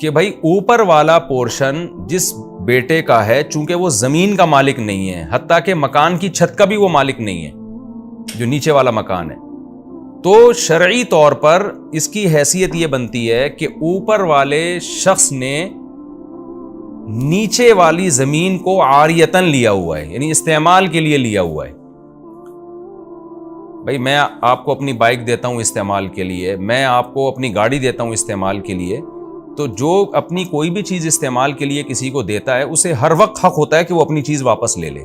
کہ بھائی اوپر والا پورشن جس بیٹے کا ہے، چونکہ وہ زمین کا مالک نہیں ہے، حتیٰ کہ مکان کی چھت کا بھی وہ مالک نہیں ہے جو نیچے والا مکان ہے، تو شرعی طور پر اس کی حیثیت یہ بنتی ہے کہ اوپر والے شخص نے نیچے والی زمین کو عاریتاً لیا ہوا ہے، یعنی استعمال کے لیے لیا ہوا ہے۔ بھائی میں آپ کو اپنی بائک دیتا ہوں استعمال کے لیے، میں آپ کو اپنی گاڑی دیتا ہوں استعمال کے لیے، تو جو اپنی کوئی بھی چیز استعمال کے لیے کسی کو دیتا ہے اسے ہر وقت حق ہوتا ہے کہ وہ اپنی چیز واپس لے لے،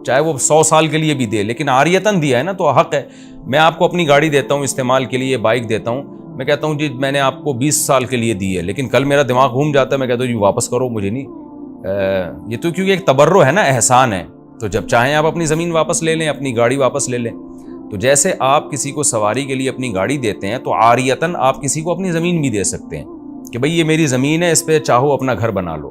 چاہے وہ 100 سال کے لیے بھی دے، لیکن عاریتاً دیا ہے نا تو حق ہے۔ میں آپ کو اپنی گاڑی دیتا ہوں استعمال کے لیے، بائک دیتا ہوں، میں کہتا ہوں جی میں نے آپ کو 20 سال کے لیے دی ہے، لیکن کل میرا دماغ گھوم جاتا ہے، میں کہتا ہوں جی واپس کرو، مجھے نہیں، یہ تو کیونکہ ایک تبرع ہے نا، احسان ہے، تو جب چاہیں آپ اپنی زمین واپس لے لیں، اپنی گاڑی واپس لے لیں۔ تو جیسے آپ کسی کو سواری کے لیے اپنی گاڑی دیتے ہیں تو عاریتاً آپ کسی کو اپنی زمین بھی دے سکتے ہیں کہ بھئی یہ میری زمین ہے، اس پہ چاہو اپنا گھر بنا لو۔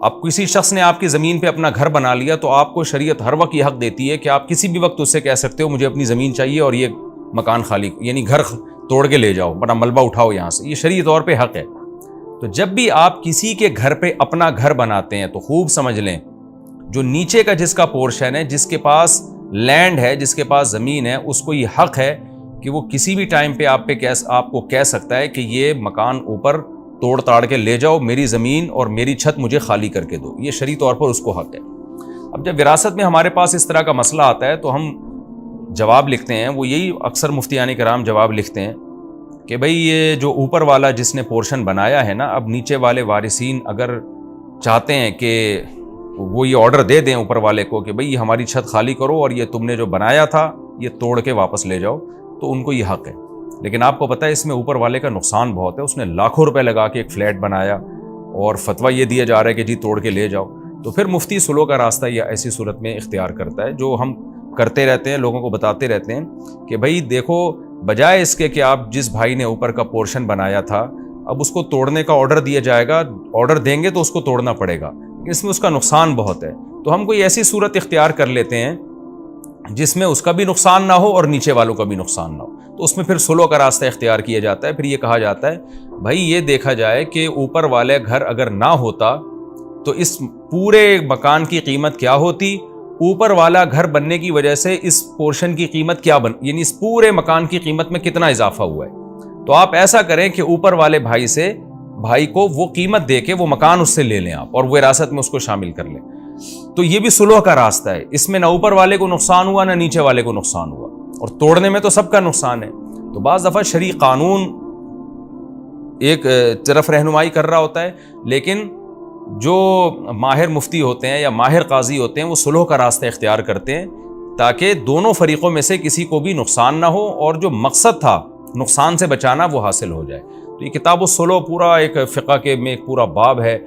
اب کسی شخص نے آپ کی زمین پہ اپنا گھر بنا لیا تو آپ کو شریعت ہر وقت یہ حق دیتی ہے کہ آپ کسی بھی وقت اس سے کہہ سکتے ہو مجھے اپنی زمین چاہیے اور یہ مکان خالی، یعنی گھر توڑ کے لے جاؤ، بڑا ملبہ اٹھاؤ یہاں سے، یہ شرعی طور پہ حق ہے۔ تو جب بھی آپ کسی کے گھر پہ اپنا گھر بناتے ہیں تو خوب سمجھ لیں، جو نیچے کا جس کا پورشن ہے، جس کے پاس لینڈ ہے، جس کے پاس زمین ہے، اس کو یہ حق ہے کہ وہ کسی بھی ٹائم پہ آپ کو کہہ سکتا ہے کہ یہ مکان اوپر توڑ تاڑ کے لے جاؤ، میری زمین اور میری چھت مجھے خالی کر کے دو، یہ شرعی طور پر اس کو حق ہے۔ اب جب وراثت میں ہمارے پاس اس طرح کا مسئلہ آتا ہے تو ہم جواب لکھتے ہیں، وہ یہی اکثر مفتیان کرام جواب لکھتے ہیں کہ بھئی یہ جو اوپر والا جس نے پورشن بنایا ہے نا، اب نیچے والے وارثین اگر چاہتے ہیں کہ وہ یہ آرڈر دے دیں اوپر والے کو کہ بھئی یہ ہماری چھت خالی کرو اور یہ تم نے جو بنایا تھا یہ توڑ کے واپس لے جاؤ، تو ان کو یہ حق ہے۔ لیکن آپ کو پتہ ہے اس میں اوپر والے کا نقصان بہت ہے، اس نے لاکھوں روپے لگا کے ایک فلیٹ بنایا اور فتویٰ یہ دیا جا رہا ہے کہ جی توڑ کے لے جاؤ، تو پھر مفتی سلو کا راستہ یا ایسی صورت میں اختیار کرتا ہے، جو ہم کرتے رہتے ہیں، لوگوں کو بتاتے رہتے ہیں کہ بھئی دیکھو، بجائے اس کے کہ آپ جس بھائی نے اوپر کا پورشن بنایا تھا اب اس کو توڑنے کا آرڈر دیا جائے گا، آرڈر دیں گے تو اس کو توڑنا پڑے گا، اس میں اس کا نقصان بہت ہے، تو ہم کوئی ایسی صورت اختیار کر لیتے ہیں جس میں اس کا بھی نقصان نہ ہو اور نیچے والوں کا بھی نقصان نہ ہو، تو اس میں پھر سلو کا راستہ اختیار کیا جاتا ہے۔ پھر یہ کہا جاتا ہے بھائی یہ دیکھا جائے کہ اوپر والے گھر اگر نہ ہوتا تو اس پورے مکان کی قیمت کیا ہوتی، اوپر والا گھر بننے کی وجہ سے اس پورشن کی قیمت کیا یعنی اس پورے مکان کی قیمت میں کتنا اضافہ ہوا ہے۔ تو آپ ایسا کریں کہ اوپر والے بھائی کو وہ قیمت دے کے وہ مکان اس سے لے لیں آپ، اور وہ وراثت میں اس کو شامل کر لیں، تو یہ بھی صلح کا راستہ ہے، اس میں نہ اوپر والے کو نقصان ہوا نہ نیچے والے کو نقصان ہوا، اور توڑنے میں تو سب کا نقصان ہے۔ تو بعض دفعہ شرعی قانون ایک طرف رہنمائی کر رہا ہوتا ہے، لیکن جو ماہر مفتی ہوتے ہیں یا ماہر قاضی ہوتے ہیں وہ صلح کا راستہ اختیار کرتے ہیں تاکہ دونوں فریقوں میں سے کسی کو بھی نقصان نہ ہو اور جو مقصد تھا نقصان سے بچانا وہ حاصل ہو جائے۔ تو یہ کتاب الصلح پورا ایک فقہ کے میں ایک پورا باب ہے،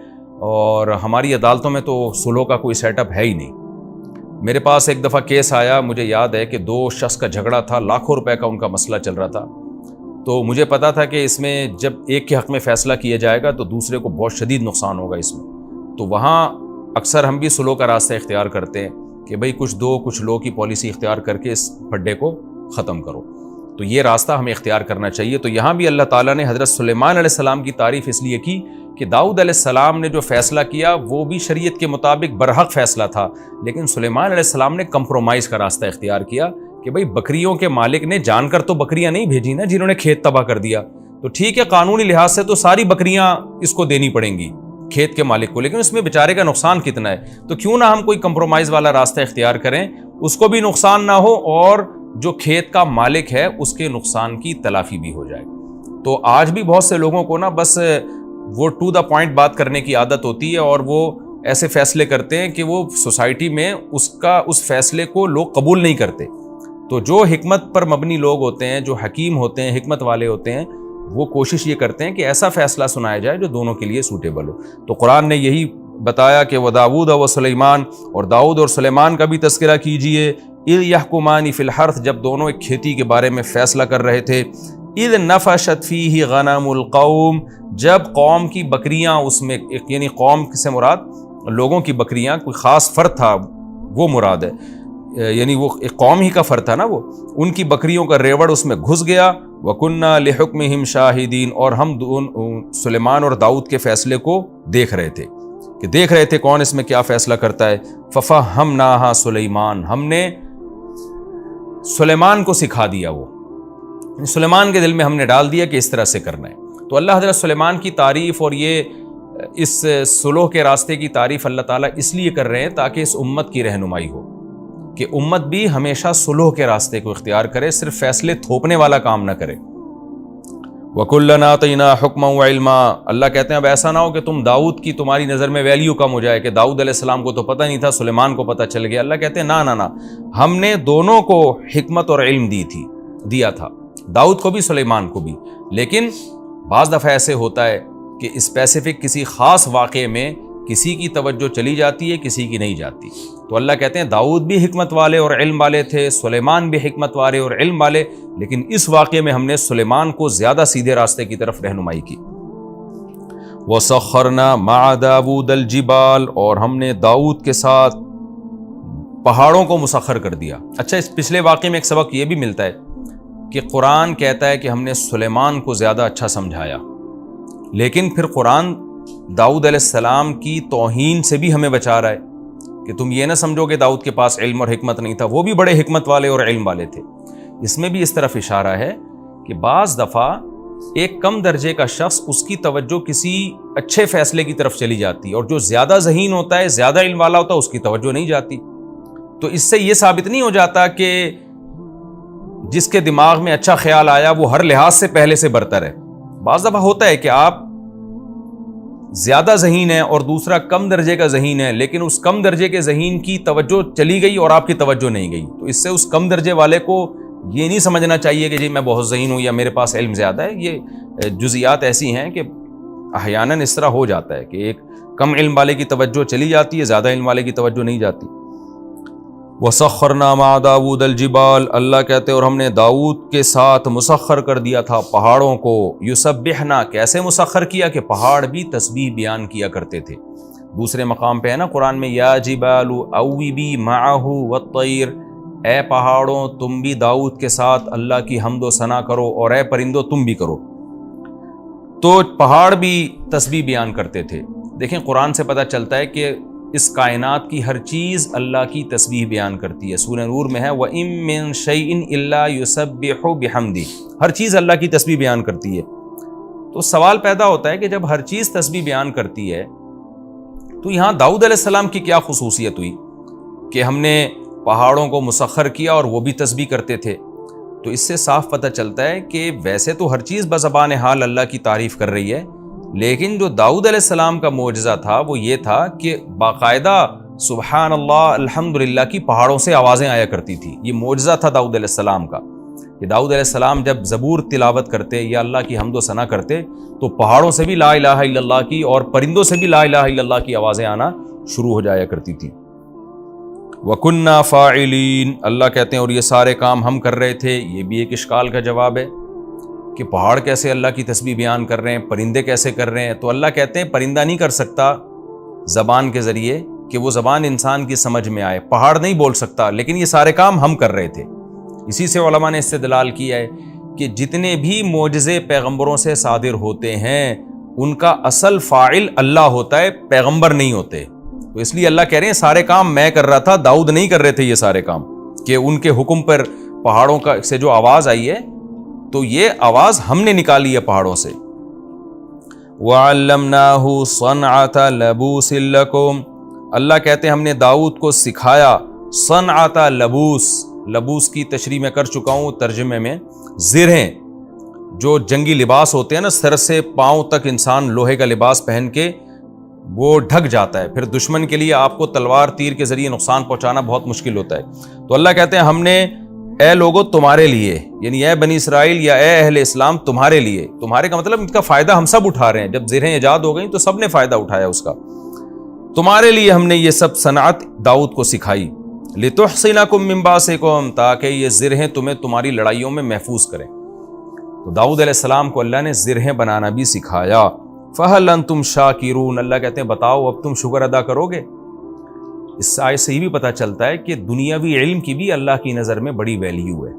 اور ہماری عدالتوں میں تو صلح کا کوئی سیٹ اپ ہے ہی نہیں۔ میرے پاس ایک دفعہ کیس آیا، مجھے یاد ہے کہ 2 شخص کا جھگڑا تھا، لاکھوں روپے کا ان کا مسئلہ چل رہا تھا، تو مجھے پتا تھا کہ اس میں جب ایک کے حق میں فیصلہ کیا جائے گا تو دوسرے کو بہت شدید نقصان ہوگا اس میں، تو وہاں اکثر ہم بھی صلح کا راستہ اختیار کرتے ہیں کہ بھئی کچھ دو کچھ لو کی پالیسی اختیار کر کے اس پھڈے کو ختم کرو، تو یہ راستہ ہمیں اختیار کرنا چاہیے۔ تو یہاں بھی اللہ تعالیٰ نے حضرت سلیمان علیہ السلام کی تعریف اس لیے کی کہ داؤد علیہ السلام نے جو فیصلہ کیا وہ بھی شریعت کے مطابق برحق فیصلہ تھا، لیکن سلیمان علیہ السلام نے کمپرومائز کا راستہ اختیار کیا کہ بھئی بکریوں کے مالک نے جان کر تو بکریاں نہیں بھیجی نا جنہوں نے کھیت تباہ کر دیا، تو ٹھیک ہے قانونی لحاظ سے تو ساری بکریاں اس کو دینی پڑیں گی کھیت کے مالک کو، لیکن اس میں بیچارے کا نقصان کتنا ہے، تو کیوں نہ ہم کوئی کمپرومائز والا راستہ اختیار کریں، اس کو بھی نقصان نہ ہو اور جو کھیت کا مالک ہے اس کے نقصان کی تلافی بھی ہو جائے۔ تو آج بھی بہت سے لوگوں کو نا بس وہ ٹو دا پوائنٹ بات کرنے کی عادت ہوتی ہے، اور وہ ایسے فیصلے کرتے ہیں کہ وہ سوسائٹی میں اس فیصلے کو لوگ قبول نہیں کرتے۔ تو جو حکمت پر مبنی لوگ ہوتے ہیں، جو حکیم ہوتے ہیں، حکمت والے ہوتے ہیں، وہ کوشش یہ کرتے ہیں کہ ایسا فیصلہ سنایا جائے جو دونوں کے لیے سوٹیبل ہو۔ تو قرآن نے یہی بتایا کہ وَدَاوُودَ وَسُلَیمان، اور داؤد اور سلیمان کا بھی تذکرہ کیجئے، اِذْ یَحْکُمَانِ فِی الْحَرْثِ، جب دونوں ایک کھیتی کے بارے میں فیصلہ کر رہے تھے، اِذْ نَفَشَتْ فِیہِ غَنَمُ الْقَوْمِ، جب قوم کی بکریاں اس میں، یعنی قوم سے مراد لوگوں کی بکریاں، کوئی خاص فرد تھا وہ مراد ہے، یعنی وہ ایک قوم ہی کا فرد تھا نا، وہ ان کی بکریوں کا ریوڑ اس میں گھس گیا، وَكُنَّا لِحُكْمِهِمْ شَاهِدِينَ، اور ہم سلیمان اور داؤد کے فیصلے کو دیکھ رہے تھے کون اس میں کیا فیصلہ کرتا ہے. فَفَهَّمْنَاهَا سلیمان، ہم نے سلیمان کو سکھا دیا، وہ سلیمان کے دل میں ہم نے ڈال دیا کہ اس طرح سے کرنا ہے. تو اللہ حضرت سلیمان کی تعریف اور یہ اس صلح کے راستے کی تعریف اللہ تعالیٰ اس لیے کر رہے ہیں تاکہ اس امت کی رہنمائی ہو، کہ امت بھی ہمیشہ صلح کے راستے کو اختیار کرے، صرف فیصلے تھوپنے والا کام نہ کرے. وَكُلًّا آتَيْنَا حُكْمًا وَعِلْمًا، اللہ کہتے ہیں اب ایسا نہ ہو کہ تم داؤد کی تمہاری نظر میں ویلیو کم ہو جائے کہ داؤد علیہ السلام کو تو پتہ نہیں تھا، سلیمان کو پتہ چل گیا. اللہ کہتے ہیں نہ، ہم نے دونوں کو حکمت اور علم دیا تھا، داؤد کو بھی سلیمان کو بھی. لیکن بعض دفعہ ایسے ہوتا ہے کہ اسپیسیفک کسی خاص واقعے میں کسی کی توجہ چلی جاتی ہے، کسی کی نہیں جاتی. تو اللہ کہتے ہیں داؤد بھی حکمت والے اور علم والے تھے، سلیمان بھی حکمت والے اور علم والے، لیکن اس واقعے میں ہم نے سلیمان کو زیادہ سیدھے راستے کی طرف رہنمائی کی. وَسَخَّرْنَا مَعَ دَاوُودَ الْجِبَالَ، اور ہم نے داؤد کے ساتھ پہاڑوں کو مسخر کر دیا. اچھا، اس پچھلے واقعے میں ایک سبق یہ بھی ملتا ہے کہ قرآن کہتا ہے کہ ہم نے سلیمان کو زیادہ اچھا سمجھایا، لیکن پھر قرآن داؤد علیہ السلام کی توہین سے بھی ہمیں بچا رہا ہے کہ تم یہ نہ سمجھو کہ داؤد کے پاس علم اور حکمت نہیں تھا، وہ بھی بڑے حکمت والے اور علم والے تھے. اس میں بھی اس طرف اشارہ ہے کہ بعض دفعہ ایک کم درجے کا شخص، اس کی توجہ کسی اچھے فیصلے کی طرف چلی جاتی، اور جو زیادہ ذہین ہوتا ہے، زیادہ علم والا ہوتا ہے، اس کی توجہ نہیں جاتی. تو اس سے یہ ثابت نہیں ہو جاتا کہ جس کے دماغ میں اچھا خیال آیا وہ ہر لحاظ سے پہلے سے برتر ہے. بعض دفعہ ہوتا ہے کہ آپ زیادہ ذہین ہے اور دوسرا کم درجے کا ذہین ہے، لیکن اس کم درجے کے ذہین کی توجہ چلی گئی اور آپ کی توجہ نہیں گئی. تو اس سے اس کم درجے والے کو یہ نہیں سمجھنا چاہیے کہ جی میں بہت ذہین ہوں یا میرے پاس علم زیادہ ہے. یہ جزیات ایسی ہیں کہ احیاناً اس طرح ہو جاتا ہے کہ ایک کم علم والے کی توجہ چلی جاتی ہے، زیادہ علم والے کی توجہ نہیں جاتی. وَسَخَّرْنَا مَعَ دَاوُودَ الْجِبَالَ، اللہ کہتے ہیں اور ہم نے داؤد کے ساتھ مسخر کر دیا تھا پہاڑوں کو. یسبحنا، کیسے مسخر کیا کہ پہاڑ بھی تسبیح بیان کیا کرتے تھے. دوسرے مقام پہ ہے نا قرآن میں، یا جبال اوبی معہ والطیر، اے پہاڑوں تم بھی داؤد کے ساتھ اللہ کی حمد و ثنا کرو، اور اے پرندوں تم بھی کرو. تو پہاڑ بھی تسبیح بیان کرتے تھے. دیکھیں قرآن سے پتہ چلتا ہے کہ اس کائنات کی ہر چیز اللہ کی تسبیح بیان کرتی ہے. سورہ نور میں ہے وَإِن مِّن شَيْءٍ إِلَّا يُسَبِّحُ بِحَمْدِهِ، ہر چیز اللہ کی تسبیح بیان کرتی ہے. تو سوال پیدا ہوتا ہے کہ جب ہر چیز تسبیح بیان کرتی ہے تو یہاں داؤد علیہ السلام کی کیا خصوصیت ہوئی کہ ہم نے پہاڑوں کو مسخر کیا اور وہ بھی تسبیح کرتے تھے؟ تو اس سے صاف پتہ چلتا ہے کہ ویسے تو ہر چیز بزبان حال اللہ کی تعریف کر رہی ہے، لیکن جو داؤد علیہ السلام کا معجزہ تھا وہ یہ تھا کہ باقاعدہ سبحان اللہ الحمدللہ کی پہاڑوں سے آوازیں آیا کرتی تھی. یہ معجزہ تھا داؤد علیہ السلام کا کہ داؤد علیہ السلام جب زبور تلاوت کرتے یا اللہ کی حمد و ثنا کرتے تو پہاڑوں سے بھی لا الہ الا اللہ کی اور پرندوں سے بھی لا الہ الا اللہ کی آوازیں آنا شروع ہو جایا کرتی تھی. وَكُنَّا فَاعِلِينَ، اللہ کہتے ہیں اور یہ سارے کام ہم کر رہے تھے. یہ بھی ایک اشکال کا جواب ہے کہ پہاڑ کیسے اللہ کی تسبیح بیان کر رہے ہیں، پرندے کیسے کر رہے ہیں؟ تو اللہ کہتے ہیں پرندہ نہیں کر سکتا زبان کے ذریعے کہ وہ زبان انسان کی سمجھ میں آئے، پہاڑ نہیں بول سکتا، لیکن یہ سارے کام ہم کر رہے تھے. اسی سے علماء نے استدلال کیا ہے کہ جتنے بھی معجزے پیغمبروں سے صادر ہوتے ہیں ان کا اصل فاعل اللہ ہوتا ہے، پیغمبر نہیں ہوتے. تو اس لیے اللہ کہہ رہے ہیں سارے کام میں کر رہا تھا، داؤد نہیں کر رہے تھے یہ سارے کام، کہ ان کے حکم پر پہاڑوں کا سے جو آواز آئی ہے تو یہ آواز ہم نے نکالی ہے پہاڑوں سے. وَعَلَّمْنَاهُ صَنْعَةَ لَبُوسٍ لَكُمْ، اللہ کہتے ہیں ہم نے داؤد کو سکھایا صنعۃ لبوس. لبوس کی تشریح میں کر چکا ہوں ترجمے میں. زرہیں جو جنگی لباس ہوتے ہیں نا، سر سے پاؤں تک انسان لوہے کا لباس پہن کے وہ ڈھک جاتا ہے، پھر دشمن کے لیے آپ کو تلوار تیر کے ذریعے نقصان پہنچانا بہت مشکل ہوتا ہے. تو اللہ کہتے ہیں ہم نے اے لوگوں تمہارے لیے، یعنی اے بنی اسرائیل یا اے اہل اسلام تمہارے لیے، تمہارے کا مطلب ان کا فائدہ ہم سب اٹھا رہے ہیں. جب زرہیں ایجاد ہو گئیں تو سب نے فائدہ اٹھایا اس کا. تمہارے لیے ہم نے یہ سب صنعت داؤد کو سکھائی. لِتُحْصِنَكُم مِّن بَأْسِكُم، تاکہ یہ زرہیں تمہیں تمہاری لڑائیوں میں محفوظ کریں. تو داؤد علیہ السلام کو اللہ نے زرہیں بنانا بھی سکھایا. فَهَلْ أَنْتُمْ شَاكِرُونَ، اللہ کہتے ہیں بتاؤ اب تم شکر ادا کرو گے. اس آیت سے یہ بھی پتہ چلتا ہے کہ دنیاوی علم کی بھی اللہ کی نظر میں بڑی ویلیو ہے.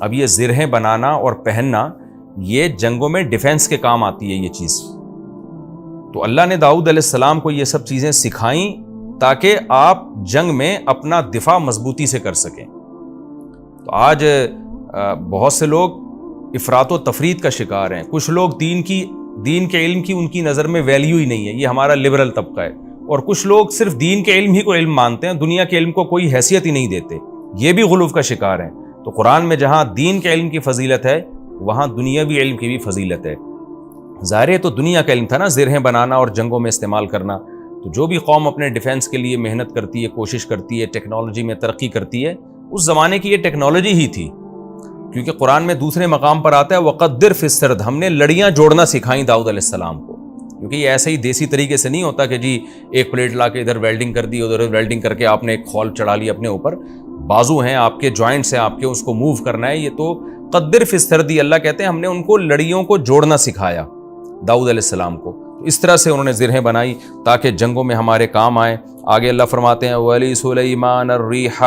اب یہ زرہیں بنانا اور پہننا یہ جنگوں میں ڈیفنس کے کام آتی ہے یہ چیز. تو اللہ نے داؤد علیہ السلام کو یہ سب چیزیں سکھائیں تاکہ آپ جنگ میں اپنا دفاع مضبوطی سے کر سکیں. تو آج بہت سے لوگ افراط و تفرید کا شکار ہیں. کچھ لوگ دین کے علم کی ان کی نظر میں ویلیو ہی نہیں ہے, یہ ہمارا لبرل طبقہ ہے. اور کچھ لوگ صرف دین کے علم ہی کو علم مانتے ہیں, دنیا کے علم کو کوئی حیثیت ہی نہیں دیتے, یہ بھی غلو کا شکار ہیں. تو قرآن میں جہاں دین کے علم کی فضیلت ہے وہاں دنیاوی علم کی بھی فضیلت ہے. ظاہر ہے تو دنیا کا علم تھا نا, زرہیں بنانا اور جنگوں میں استعمال کرنا. تو جو بھی قوم اپنے ڈیفنس کے لیے محنت کرتی ہے, کوشش کرتی ہے, ٹیکنالوجی میں ترقی کرتی ہے, اس زمانے کی یہ ٹیکنالوجی ہی تھی. کیونکہ قرآن میں دوسرے مقام پر آتا ہے وَقَدِّرْ فِي السَّرْدِ, ہم نے لڑیاں جوڑنا سکھائیں داؤد علیہ السلام کو. کیونکہ یہ ایسے ہی دیسی طریقے سے نہیں ہوتا کہ جی ایک پلیٹ لا کے ادھر ویلڈنگ کر دی, ادھر ویلڈنگ کر کے آپ نے ایک خول چڑھا لی اپنے اوپر. بازو ہیں آپ کے, جوائنٹس ہیں آپ کے, اس کو موو کرنا ہے. یہ تو قدر فی السرد, اللہ کہتے ہیں ہم نے ان کو لڑیوں کو جوڑنا سکھایا داؤد علیہ السلام کو. تو اس طرح سے انہوں نے زرہیں بنائی تاکہ جنگوں میں ہمارے کام آئیں. آگے اللہ فرماتے ہیں وَلِسُلَيْمَانَ الرِّيحَ,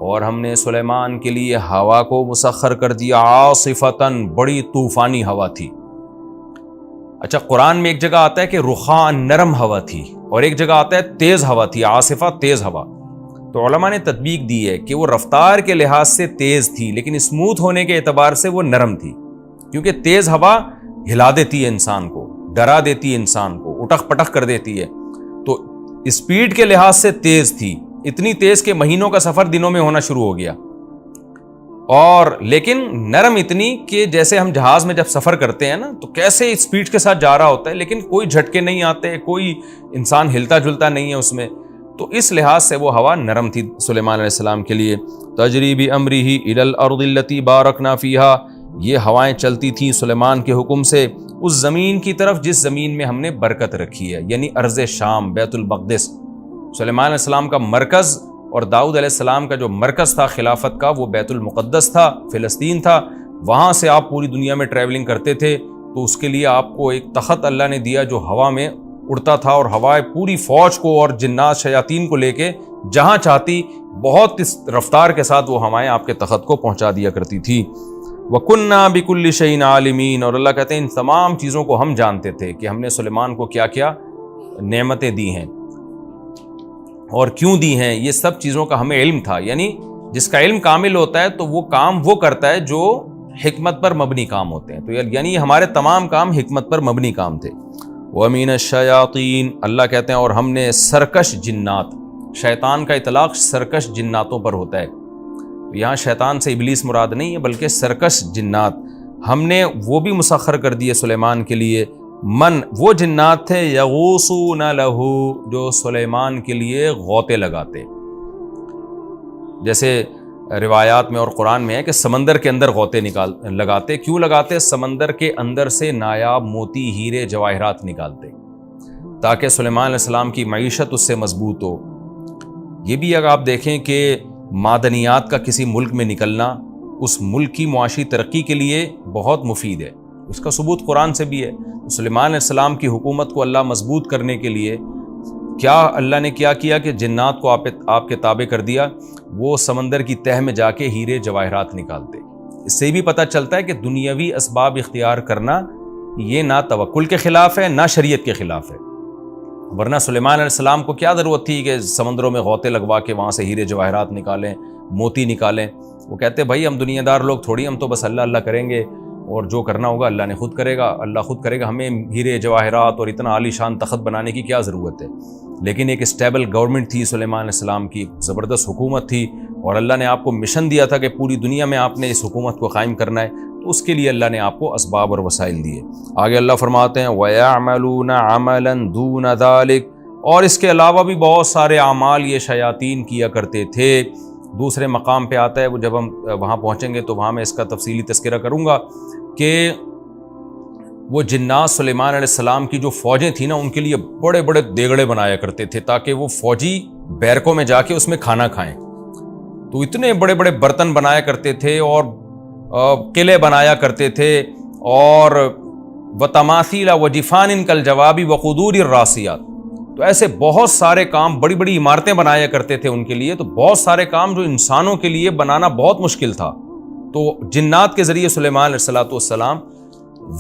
اور ہم نے سلیمان کے لیے ہوا کو مسخر کر دیا, عاصفۃً, بڑی طوفانی ہوا تھی. اچھا, قرآن میں ایک جگہ آتا ہے کہ رخاء, نرم ہوا تھی, اور ایک جگہ آتا ہے تیز ہوا تھی, عاصفہ, تیز ہوا. تو علماء نے تطبیق دی ہے کہ وہ رفتار کے لحاظ سے تیز تھی لیکن اسموتھ ہونے کے اعتبار سے وہ نرم تھی. کیونکہ تیز ہوا ہلا دیتی ہے انسان کو, ڈرا دیتی ہے انسان کو, اٹک پٹک کر دیتی ہے. تو اسپیڈ کے لحاظ سے تیز تھی, اتنی تیز کہ مہینوں کا سفر دنوں میں ہونا شروع ہو گیا. اور لیکن نرم اتنی کہ جیسے ہم جہاز میں جب سفر کرتے ہیں نا تو کیسے اسپیڈ کے ساتھ جا رہا ہوتا ہے لیکن کوئی جھٹکے نہیں آتے, کوئی انسان ہلتا جلتا نہیں ہے اس میں. تو اس لحاظ سے وہ ہوا نرم تھی سلیمان علیہ السلام کے لیے. تجری بامرہ الی الارض التی بارکنا فیہا, یہ ہوائیں چلتی تھیں سلیمان کے حکم سے اس زمین کی طرف جس زمین میں ہم نے برکت رکھی ہے, یعنی ارض شام, بیت المقدس. سلیمان علیہ السلام کا مرکز اور داؤد علیہ السلام کا جو مرکز تھا خلافت کا وہ بیت المقدس تھا, فلسطین تھا. وہاں سے آپ پوری دنیا میں ٹریولنگ کرتے تھے تو اس کے لیے آپ کو ایک تخت اللہ نے دیا جو ہوا میں اڑتا تھا, اور ہوائیں پوری فوج کو اور جنات شیاطین کو لے کے جہاں چاہتی بہت اس رفتار کے ساتھ وہ ہوائیں آپ کے تخت کو پہنچا دیا کرتی تھی. وَكُنَّا بِكُلِّ شَيْءٍ عَالِمِينَ, اور اللہ کہتے ہیں ان تمام چیزوں کو ہم جانتے تھے کہ ہم نے سلیمان کو کیا کیا نعمتیں دی ہیں اور کیوں دی ہیں. یہ سب چیزوں کا ہمیں علم تھا. یعنی جس کا علم کامل ہوتا ہے تو وہ کام وہ کرتا ہے جو حکمت پر مبنی کام ہوتے ہیں. تو یعنی ہمارے تمام کام حکمت پر مبنی کام تھے. وَمِنَ الشَّيَاطِينَ, اللہ کہتے ہیں اور ہم نے سرکش جنات, شیطان کا اطلاق سرکش جناتوں پر ہوتا ہے. تو یہاں شیطان سے ابلیس مراد نہیں ہے بلکہ سرکش جنات ہم نے وہ بھی مسخر کر دیے سلیمان کے لیے. من, وہ جنات تھے یغوصون لہو, جو سلیمان کے لیے غوطے لگاتے. جیسے روایات میں اور قرآن میں ہے کہ سمندر کے اندر غوطے لگاتے. کیوں لگاتے؟ سمندر کے اندر سے نایاب موتی, ہیرے, جواہرات نکالتے تاکہ سلیمان علیہ السلام کی معیشت اس سے مضبوط ہو. یہ بھی اگر آپ دیکھیں کہ معدنیات کا کسی ملک میں نکلنا اس ملک کی معاشی ترقی کے لیے بہت مفید ہے. اس کا ثبوت قرآن سے بھی ہے. سلیمان علیہ السلام کی حکومت کو اللہ مضبوط کرنے کے لیے کیا اللہ نے کیا کہ جنات کو آپ کے تابع کر دیا, وہ سمندر کی تہ میں جا کے ہیرے جواہرات نکالتے. اس سے بھی پتہ چلتا ہے کہ دنیاوی اسباب اختیار کرنا یہ نہ توکل کے خلاف ہے نہ شریعت کے خلاف ہے. ورنہ سلیمان علیہ السلام کو کیا ضرورت تھی کہ سمندروں میں غوطے لگوا کے وہاں سے ہیرے جواہرات نکالیں, موتی نکالیں. وہ کہتے بھائی ہم دنیا دار لوگ تھوڑی, ہم تو بس اللہ اللہ کریں گے اور جو کرنا ہوگا اللہ نے خود کرے گا, اللہ خود کرے گا. ہمیں ہیرے جواہرات اور اتنا عالی شان تخت بنانے کی کیا ضرورت ہے. لیکن ایک اسٹیبل گورنمنٹ تھی سلیمان علیہ السلام کی, زبردست حکومت تھی, اور اللہ نے آپ کو مشن دیا تھا کہ پوری دنیا میں آپ نے اس حکومت کو قائم کرنا ہے. تو اس کے لیے اللہ نے آپ کو اسباب اور وسائل دیے. آگے اللہ فرماتے ہیں وَيَعْمَلُونَ عَمَلًا دُونَ ذَلِكَ, اور اس کے علاوہ بھی بہت سارے اعمال یہ شیاطین کیا کرتے تھے. دوسرے مقام پہ آتا ہے, وہ جب ہم وہاں پہنچیں گے تو وہاں میں اس کا تفصیلی تذکرہ کروں گا کہ وہ جنات سلیمان علیہ السلام کی جو فوجیں تھیں نا ان کے لیے بڑے بڑے دیگڑے بنایا کرتے تھے تاکہ وہ فوجی بیرکوں میں جا کے اس میں کھانا کھائیں. تو اتنے بڑے بڑے برتن بنایا کرتے تھے اور قلعے بنایا کرتے تھے, اور وتماثیل وجفان کالجواب وقدور الراسیات. تو ایسے بہت سارے کام, بڑی بڑی عمارتیں بنایا کرتے تھے ان کے لیے. تو بہت سارے کام جو انسانوں کے لیے بنانا بہت مشکل تھا, تو جنات کے ذریعے سلیمان علیہ السلام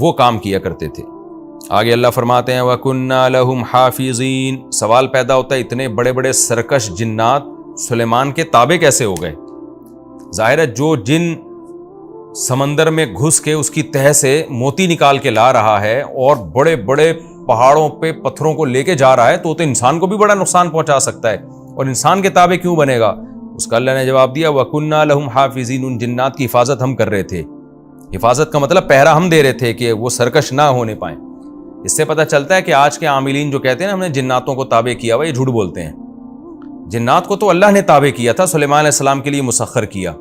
وہ کام کیا کرتے تھے۔ آگے اللہ فرماتے ہیں وَكُنَّا لَهُمْ حَافِظِينَ۔ سوال پیدا ہوتا ہے اتنے بڑے بڑے سرکش جنات سلیمان کے تابع کیسے ہو گئے؟ ظاہر ہے جو جن سمندر میں گھس کے اس کی تہہ سے موتی نکال کے لا رہا ہے اور بڑے بڑے پہاڑوں پہ پتھروں کو لے کے جا رہا ہے تو انسان کو بھی بڑا نقصان پہنچا سکتا ہے، اور انسان کے تابع کیوں بنے گا؟ اس کا اللہ نے جواب دیا وَكُنَّا لَهُمْ حَافِظِينَ۔ ان جنات کی حفاظت ہم کر رہے تھے۔ حفاظت کا مطلب پہرا ہم دے رہے تھے کہ وہ سرکش نہ ہونے پائیں۔ اس سے پتہ چلتا ہے کہ آج کے عاملین جو کہتے ہیں نا ہم نے جناتوں کو تابع کیا ہوا، یہ جھوٹ بولتے ہیں۔ جنات کو تو اللہ نے تابع کیا تھا، سلیمان علیہ السلام کے لیے مسخر کیا،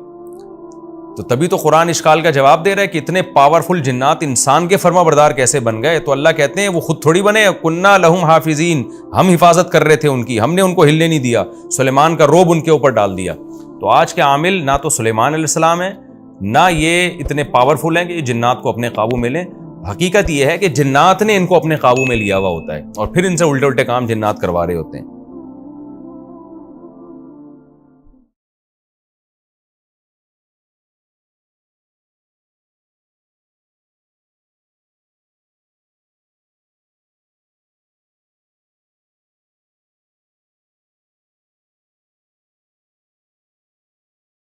تو تبھی تو قرآن اشکال کا جواب دے رہا ہے کہ اتنے پاورفل جنات انسان کے فرما بردار کیسے بن گئے؟ تو اللہ کہتے ہیں وہ خود تھوڑی بنے، کنا لہم حافظین، ہم حفاظت کر رہے تھے ان کی، ہم نے ان کو ہلنے نہیں دیا، سلیمان کا روب ان کے اوپر ڈال دیا۔ تو آج کے عامل نہ تو سلیمان علیہ السلام ہیں، نہ یہ اتنے پاورفل ہیں کہ یہ جنات کو اپنے قابو میں لیں۔ حقیقت یہ ہے کہ جنات نے ان کو اپنے قابو میں لیا ہوا ہوتا ہے، اور پھر ان سے الٹے الٹے کام جنات کروا رہے ہوتے ہیں۔